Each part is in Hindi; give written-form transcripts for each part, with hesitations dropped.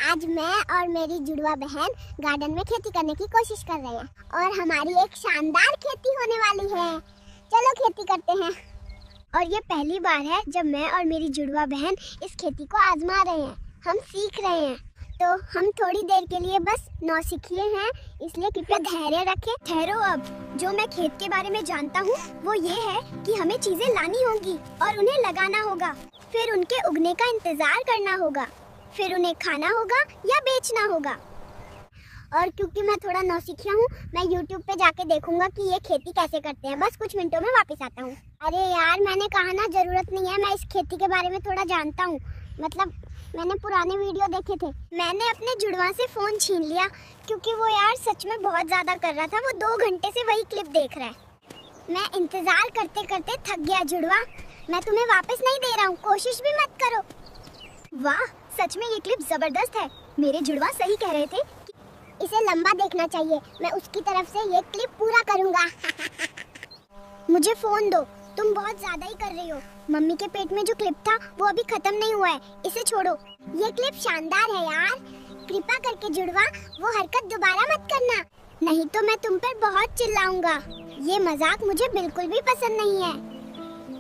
आज मैं और मेरी जुड़वा बहन गार्डन में खेती करने की कोशिश कर रहे हैं और हमारी एक शानदार खेती होने वाली है। चलो खेती करते हैं। और ये पहली बार है जब मैं और मेरी जुड़वा बहन इस खेती को आजमा रहे हैं। हम सीख रहे हैं, तो हम थोड़ी देर के लिए बस नौसिखिए हैं, इसलिए कृपया धैर्य रखें। ठहरो, अब जो मैं खेत के बारे में जानता हूँ वो ये है कि हमें चीजें लानी होंगी और उन्हें लगाना होगा, फिर उनके उगने का इंतजार करना होगा, फिर उन्हें खाना होगा या बेचना होगा। और क्योंकि मैं थोड़ा नौसिखिया हूँ, मैं YouTube पे जाके देखूंगा कि ये खेती कैसे करते हैं। बस कुछ मिनटों में वापस आता हूँ। अरे यार, मैंने कहा ना जरूरत नहीं है, मैं इस खेती के बारे में थोड़ा जानता हूँ। मतलब मैंने पुराने वीडियो देखे थे। मैंने अपने जुड़वा से फोन छीन लिया क्योंकि वो यार सच में बहुत ज्यादा कर रहा था। वो 2 घंटे से वही क्लिप देख रहा है। मैं इंतजार करते करते थक गया। जुड़वा, मैं तुम्हें वापस नहीं दे रहा हूँ, कोशिश भी मत करो। वाह, सच में ये क्लिप जबरदस्त है। मेरे जुड़वा सही कह रहे थे कि इसे लंबा देखना चाहिए। मैं उसकी तरफ से ये क्लिप पूरा करूंगा। मुझे फोन दो, तुम बहुत ज्यादा ही कर रही हो। मम्मी के पेट में जो क्लिप था वो अभी खत्म नहीं हुआ है, इसे छोड़ो। ये क्लिप शानदार है यार। कृपा करके जुड़वा, वो हरकत दोबारा मत करना, नहीं तो मैं तुम पर बहुत चिल्लाऊंगा। ये मजाक मुझे बिल्कुल भी पसंद नहीं है।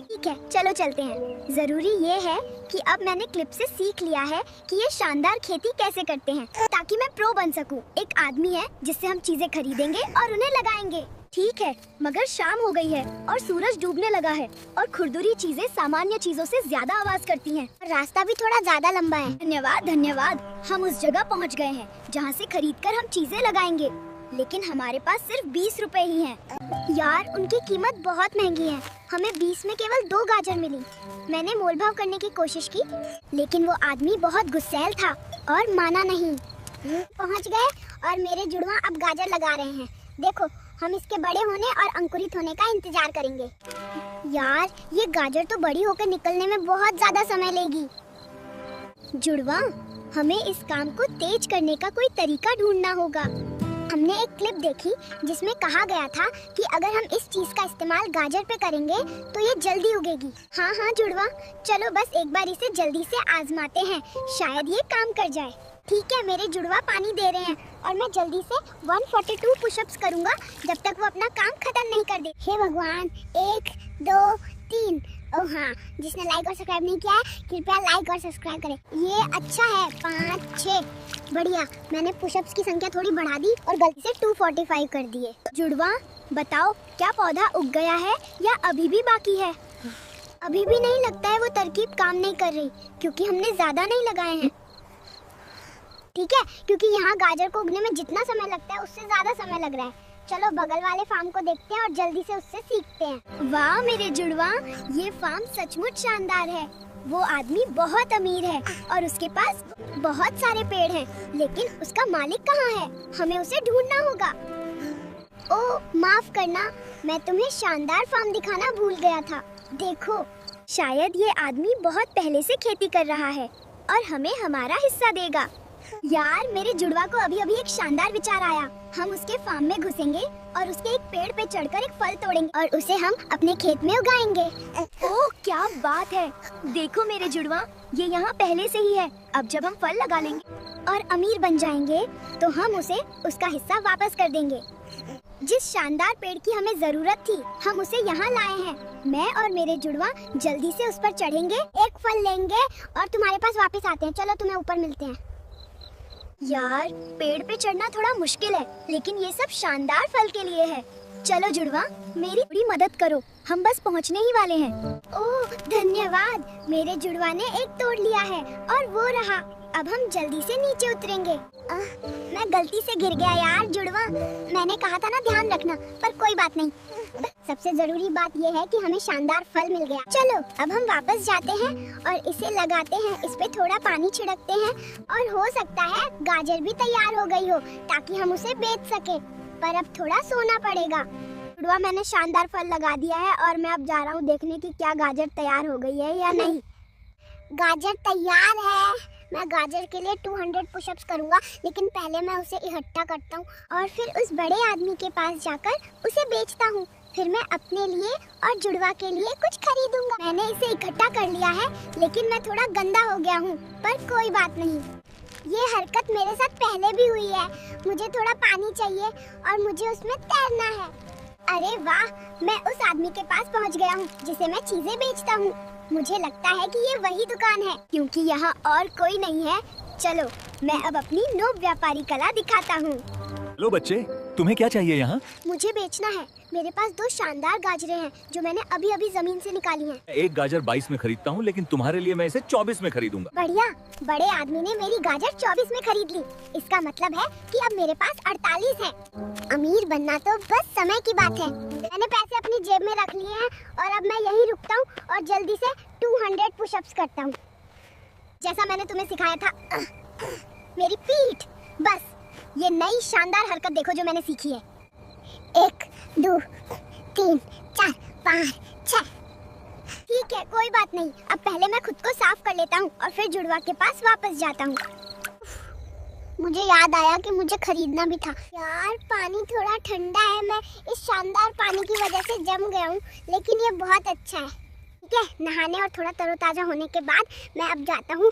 ठीक है, चलो चलते हैं। जरूरी ये है कि अब मैंने क्लिप से सीख लिया है कि ये शानदार खेती कैसे करते हैं, ताकि मैं प्रो बन सकूं। एक आदमी है जिससे हम चीजें खरीदेंगे और उन्हें लगाएंगे। ठीक है, मगर शाम हो गई है और सूरज डूबने लगा है और खुरदुरी चीजें सामान्य चीजों से ज्यादा आवाज करती हैं। रास्ता भी थोड़ा ज्यादा लंबा है। धन्यवाद धन्यवाद, हम उस जगह पहुंच गए हैं जहां से खरीदकर हम चीजें लगाएंगे। लेकिन हमारे पास सिर्फ 20 रुपए ही हैं। यार, उनकी कीमत बहुत महंगी है। हमें 20 में केवल 2 गाजर मिली। मैंने मोलभाव करने की कोशिश की, लेकिन वो आदमी बहुत गुस्सैल था और माना नहीं। पहुंच गए और मेरे जुड़वा अब गाजर लगा रहे हैं। देखो, हम इसके बड़े होने और अंकुरित होने का इंतजार करेंगे। यार, ये गाजर तो बड़ी होकर निकलने में बहुत ज्यादा समय लेगी। जुड़वा, हमें इस काम को तेज करने का कोई तरीका ढूंढना होगा। हमने एक क्लिप देखी जिसमें कहा गया था कि अगर हम इस चीज का इस्तेमाल गाजर पे करेंगे तो ये जल्दी उगेगी। हाँ हाँ जुड़वा, चलो बस एक बार इसे जल्दी से आजमाते हैं, शायद ये काम कर जाए। ठीक है, मेरे जुड़वा पानी दे रहे हैं और मैं जल्दी से 142 पुशअप्स करूंगा जब तक वो अपना काम खत्म नहीं कर दे। हे भगवान, 1 2 3। ओह हाँ, जिसने लाइक और सब्सक्राइब नहीं किया है कृपया लाइक और सब्सक्राइब करें। ये अच्छा है। 5 6, बढ़िया। मैंने पुशअप्स की संख्या थोड़ी बढ़ा दी और गलती से 245 कर दिए। जुड़वा, बताओ, क्या पौधा उग गया है या अभी भी बाकी है? अभी भी नहीं लगता है वो तरकीब काम नहीं कर रही, क्योंकि हमने ज्यादा नहीं लगाए हैं। ठीक है, क्योंकि यहाँ गाजर को उगने में जितना समय लगता है उससे ज्यादा समय लग रहा है। चलो बगल वाले फार्म को देखते हैं और जल्दी से उससे सीखते हैं। वाह मेरे जुड़वा, ये फार्म सचमुच शानदार है। वो आदमी बहुत अमीर है और उसके पास बहुत सारे पेड़ हैं, लेकिन उसका मालिक कहाँ है? हमें उसे ढूंढना होगा। ओह, माफ करना, मैं तुम्हें शानदार फार्म दिखाना भूल गया था। देखो, शायद ये आदमी बहुत पहले से खेती कर रहा है और हमें हमारा हिस्सा देगा। यार, मेरे जुड़वा को अभी अभी एक शानदार विचार आया। हम उसके फार्म में घुसेंगे और उसके एक पेड़ पे चढ़कर एक फल तोड़ेंगे और उसे हम अपने खेत में उगाएंगे। ओह, क्या बात है। देखो मेरे जुड़वा, ये यहाँ पहले से ही है। अब जब हम फल लगा लेंगे और अमीर बन जाएंगे तो हम उसे उसका हिस्सा वापस कर देंगे। जिस शानदार पेड़ की हमें जरूरत थी, हम उसे यहाँ लाए हैं। मैं और मेरे जुड़वा जल्दी से उस पर चढ़ेंगे, एक फल लेंगे और तुम्हारे पास वापस आते हैं। चलो, तुम्हें ऊपर मिलते हैं। यार, पेड़ पे चढ़ना थोड़ा मुश्किल है, लेकिन ये सब शानदार फल के लिए है। चलो जुड़वा, मेरी थोड़ी मदद करो, हम बस पहुंचने ही वाले हैं। ओह धन्यवाद, मेरे जुड़वा ने एक तोड़ लिया है और वो रहा। अब हम जल्दी से नीचे उतरेंगे। मैं गलती से गिर गया यार जुड़वा, मैंने कहा था ना ध्यान रखना, पर कोई बात नहीं। सबसे जरूरी बात यह है कि हमें शानदार फल मिल गया। चलो अब हम वापस जाते हैं और इसे लगाते हैं, इस पे थोड़ा पानी छिड़कते हैं और हो सकता है गाजर भी तैयार हो गई हो ताकि हम उसे बेच सके। पर अब थोड़ा सोना पड़ेगा। जुड़वा, मैंने शानदार फल लगा दिया है और मैं अब जा रहा हूँ देखने की क्या गाजर तैयार हो गई है या नहीं। गाजर तैयार है। मैं गाजर के लिए 200 पुशअप्स करूंगा, लेकिन पहले मैं उसे इकट्ठा करता हूँ और फिर उस बड़े आदमी के पास जाकर उसे बेचता हूँ। फिर मैं अपने लिए और जुड़वा के लिए कुछ खरीदूंगा। मैंने इसे इकट्ठा कर लिया है, लेकिन मैं थोड़ा गंदा हो गया हूँ, पर कोई बात नहीं। ये हरकत मेरे साथ पहले भी हुई है। मुझे थोड़ा पानी चाहिए और मुझे उसमें तैरना है। अरे वाह, मैं उस आदमी के पास पहुंच गया हूँ जिसे मैं चीजें बेचता हूँ। मुझे लगता है कि ये वही दुकान है क्योंकि यहाँ और कोई नहीं है। चलो मैं अब अपनी नोब व्यापारी कला दिखाता हूँ। लो बच्चे, तुम्हें क्या चाहिए यहाँ? मुझे बेचना है। मेरे पास 2 शानदार गाजरें हैं जो मैंने अभी अभी जमीन से निकाली हैं। एक गाजर 22 में खरीदता हूँ, लेकिन तुम्हारे लिए मैं इसे 24 में खरीदूंगा। बढ़िया, बड़े आदमी ने मेरी गाजर 24 में खरीद ली। इसका मतलब है कि अब मेरे पास 48 है। अमीर बनना तो बस समय की बात है। मैंने पैसे अपनी जेब में रख लिए हैं और अब मैं यहीं रुकता हूँ और जल्दी से 200 पुशअप्स करता हूँ, जैसा मैंने तुम्हें सिखाया था। मेरी पीठ। बस ये नई शानदार हरकत देखो जो मैंने सीखी है। 1 2 3 4 5 6। ठीक है, कोई बात नहीं। अब पहले मैं खुद को साफ कर लेता हूँ और फिर जुड़वा के पास वापस जाता हूँ। मुझे याद आया कि मुझे खरीदना भी था। यार पानी थोड़ा ठंडा है, मैं इस शानदार पानी की वजह से जम गया हूँ, लेकिन ये बहुत अच्छा है। ठीक है, नहाने और थोड़ा तरोताजा होने के बाद मैं अब जाता हूँ।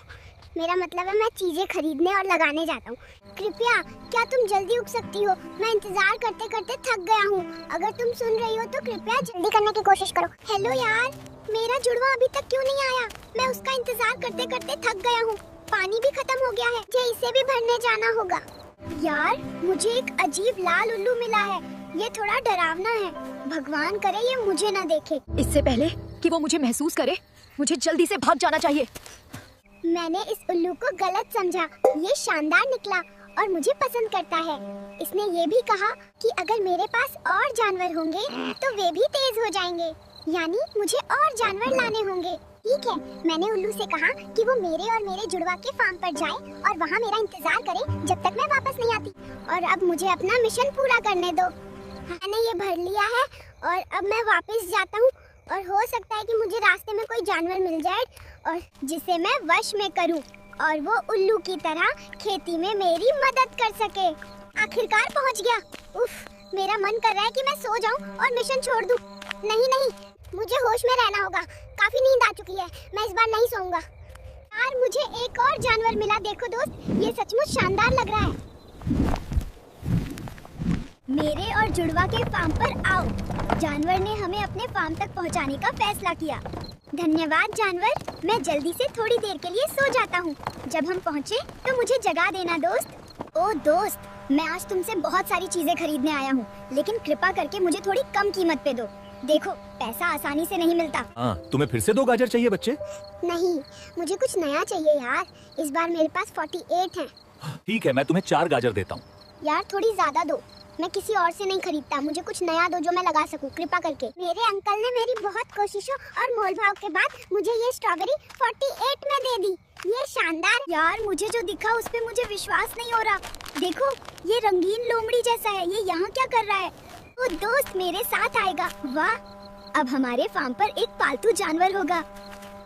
मेरा मतलब है मैं चीजें खरीदने और लगाने जाता हूँ। कृपया क्या तुम जल्दी उठ सकती हो? मैं इंतजार करते करते थक गया हूँ। अगर तुम सुन रही हो तो कृपया जल्दी करने की कोशिश करो। हेलो यार, मेरा जुड़वा अभी तक क्यों नहीं आया? मैं उसका इंतजार करते करते थक गया हूँ। पानी भी खत्म हो गया है, मुझे इसे भी भरने जाना होगा। यार मुझे एक अजीब लाल उल्लू मिला है, ये थोड़ा डरावना है। भगवान करे ये मुझे न देखे। इससे पहले कि वो मुझे महसूस करे, मुझे जल्दी से भाग जाना चाहिए। मैंने इस उल्लू को गलत समझा। ये शानदार निकला और मुझे पसंद करता है। इसने ये भी कहा कि अगर मेरे पास और जानवर होंगे तो वे भी तेज हो जाएंगे, यानी मुझे और जानवर लाने होंगे। ठीक है, मैंने उल्लू से कहा कि वो मेरे और मेरे जुड़वा के फार्म पर जाए और वहाँ मेरा इंतजार करे जब तक मैं वापस नहीं आती। और अब मुझे अपना मिशन पूरा करने दो। मैंने ये भर लिया है और अब मैं वापस जाता हूँ और हो सकता है कि मुझे रास्ते में कोई जानवर मिल जाए और जिसे मैं वश में करूं और वो उल्लू की तरह खेती में मेरी मदद कर सके। आखिरकार पहुंच गया। उफ, मेरा मन कर रहा है कि मैं सो जाऊं और मिशन छोड़ दूं। नहीं, मुझे होश में रहना होगा। काफी नींद आ चुकी है, मैं इस बार नहीं सोऊंगा। यार मुझे एक और जानवर मिला। देखो दोस्त, ये सचमुच शानदार लग रहा है। मेरे और जुड़वा के फार्म पर आओ। जानवर ने हमें अपने फार्म तक पहुंचाने का फैसला किया। धन्यवाद जानवर, मैं जल्दी से थोड़ी देर के लिए सो जाता हूँ। जब हम पहुँचे तो मुझे जगा देना दोस्त। ओ दोस्त, मैं आज तुमसे बहुत सारी चीजें खरीदने आया हूँ, लेकिन कृपा करके मुझे थोड़ी कम कीमत पे दो। देखो, पैसा आसानी से नहीं मिलता। हाँ, तुम्हें फिर से 2 गाजर चाहिए बच्चे? नहीं, मुझे कुछ नया चाहिए यार। इस बार मेरे पास 48 हैं। ठीक है, मैं तुम्हें 4 गाजर देता हूँ। यार थोड़ी ज्यादा दो, मैं किसी और से नहीं खरीदता। मुझे कुछ नया दो जो मैं लगा सकूं, कृपा करके। मेरे अंकल ने मेरी बहुत कोशिशों और मोल भाव के बाद मुझे ये स्ट्रॉबेरी 48 में दे दी। ये शानदार। यार मुझे जो दिखा उस पे मुझे विश्वास नहीं हो रहा। देखो, ये रंगीन लोमड़ी जैसा है। ये यहाँ क्या कर रहा है? वो दोस्त मेरे साथ आएगा। वाह, अब हमारे फार्म पर एक पालतू जानवर होगा।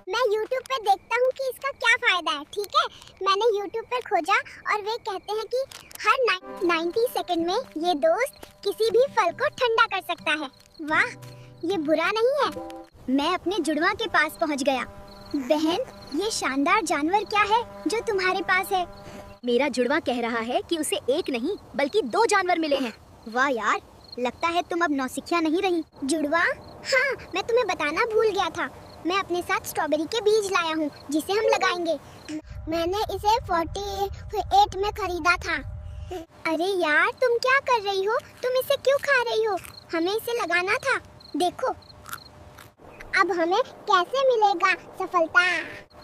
मैं YouTube पे देखता हूँ कि इसका क्या फायदा है। ठीक है, मैंने YouTube पर खोजा और वे कहते हैं कि हर 90 सेकंड में ये दोस्त किसी भी फल को ठंडा कर सकता है। वाह, ये बुरा नहीं है। मैं अपने जुड़वा के पास पहुँच गया। बहन, ये शानदार जानवर क्या है जो तुम्हारे पास है? मेरा जुड़वा कह रहा है कि उसे एक नहीं बल्कि 2 जानवर मिले हैं। वाह यार, लगता है तुम अब नौसिखिया नहीं रही। जुड़वा, हाँ मैं तुम्हें बताना भूल गया था। मैं अपने साथ स्ट्रॉबेरी के बीज लाया हूँ जिसे हम लगाएंगे। मैंने इसे 48 में खरीदा था। अरे यार, तुम क्या कर रही हो? तुम इसे क्यों खा रही हो? हमें इसे लगाना था। देखो, अब हमें कैसे मिलेगा सफलता?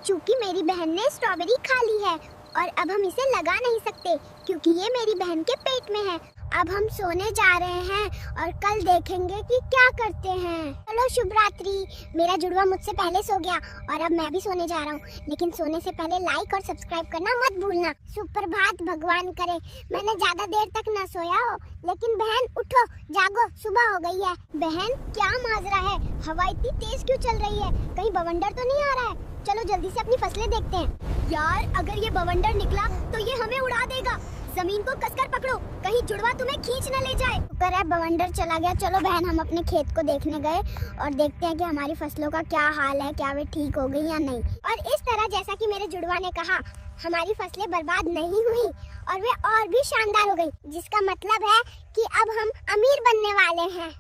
क्योंकि मेरी बहन ने स्ट्रॉबेरी खा ली है और अब हम इसे लगा नहीं सकते क्योंकि ये मेरी बहन के पेट में है। अब हम सोने जा रहे हैं और कल देखेंगे कि क्या करते हैं। चलो शुभ रात्रि। मेरा जुड़वा मुझसे पहले सो गया और अब मैं भी सोने जा रहा हूँ, लेकिन सोने से पहले लाइक और सब्सक्राइब करना मत भूलना। सुप्रभात, भगवान करे मैंने ज्यादा देर तक न सोया हो। लेकिन बहन उठो, जागो, सुबह हो गई है। बहन क्या माजरा है? हवा इतनी तेज क्यों चल रही है? कहीं बवंडर तो नहीं आ रहा है? चलो जल्दी से अपनी फसलें देखते हैं। यार अगर ये बवंडर निकला तो ये हमें उड़ा देगा। जमीन को कसकर पकड़ो, कहीं जुड़वा तुम्हें खींच न ले जाए। शुक्र है बवंडर चला गया। चलो बहन, हम अपने खेत को देखने गए और देखते हैं कि हमारी फसलों का क्या हाल है, क्या वे ठीक हो गई या नहीं। और इस तरह जैसा कि मेरे जुड़वा ने कहा, हमारी फसलें बर्बाद नहीं हुई और वे और भी शानदार हो गई, जिसका मतलब है कि अब हम अमीर बनने वाले हैं।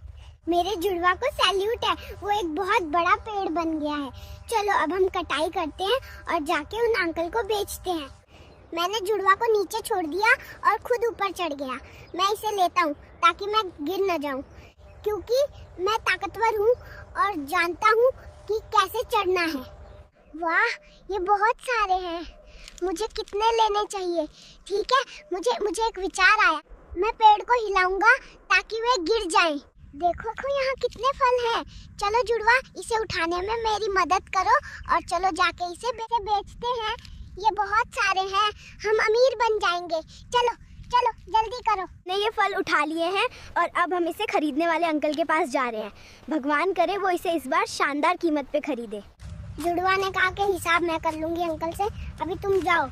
मेरे जुड़वा को सैल्यूट है, वो एक बहुत बड़ा पेड़ बन गया है। चलो अब हम कटाई करते हैं और जाके उन अंकल को बेचते हैं। मैंने जुड़वा को नीचे छोड़ दिया और खुद ऊपर चढ़ गया। मैं इसे लेता हूँ ताकि मैं गिर न जाऊँ, क्योंकि मैं ताकतवर हूँ और जानता हूँ कि कैसे चढ़ना है। वाह, ये बहुत सारे हैं। मुझे कितने लेने चाहिए? ठीक है, मुझे एक विचार आया। मैं पेड़ को हिलाऊंगा ताकि वे गिर जाएं। देखो यहाँ कितने फल हैं। चलो जुड़वा, इसे उठाने में मेरी मदद करो और चलो जाके इसे बेचते हैं। ये बहुत सारे हैं, हम अमीर बन जाएंगे। चलो चलो जल्दी करो। ने ये फल उठा लिए हैं और अब हम इसे खरीदने वाले अंकल के पास जा रहे हैं। भगवान करे वो इसे इस बार शानदार कीमत पे खरीदे। जुड़वा ने कहा कि हिसाब मैं कर लूंगी अंकल से, अभी तुम जाओ।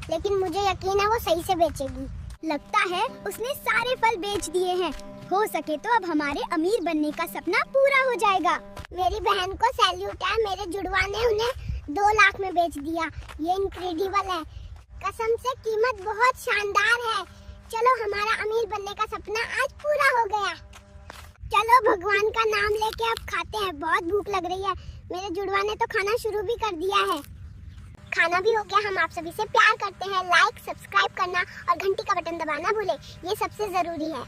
लेकिन मुझे यकीन है वो सही से बेचेगी। लगता है उसने सारे फल बेच दिए हैं। हो सके तो अब हमारे अमीर बनने का सपना पूरा हो जाएगा। मेरी बहन को सैल्यूट है, मेरे जुड़वा ने उन्हें 2 लाख में बेच दिया। ये इनक्रेडिबल है, कसम से कीमत बहुत शानदार है। चलो हमारा अमीर बनने का सपना आज पूरा हो गया। चलो भगवान का नाम लेके अब खाते हैं, बहुत भूख लग रही है। मेरे जुड़वा ने तो खाना शुरू भी कर दिया है। खाना भी हो गया। हम आप सभी से प्यार करते हैं। लाइक, सब्सक्राइब करना और घंटी का बटन दबाना भूले, ये सबसे जरूरी है।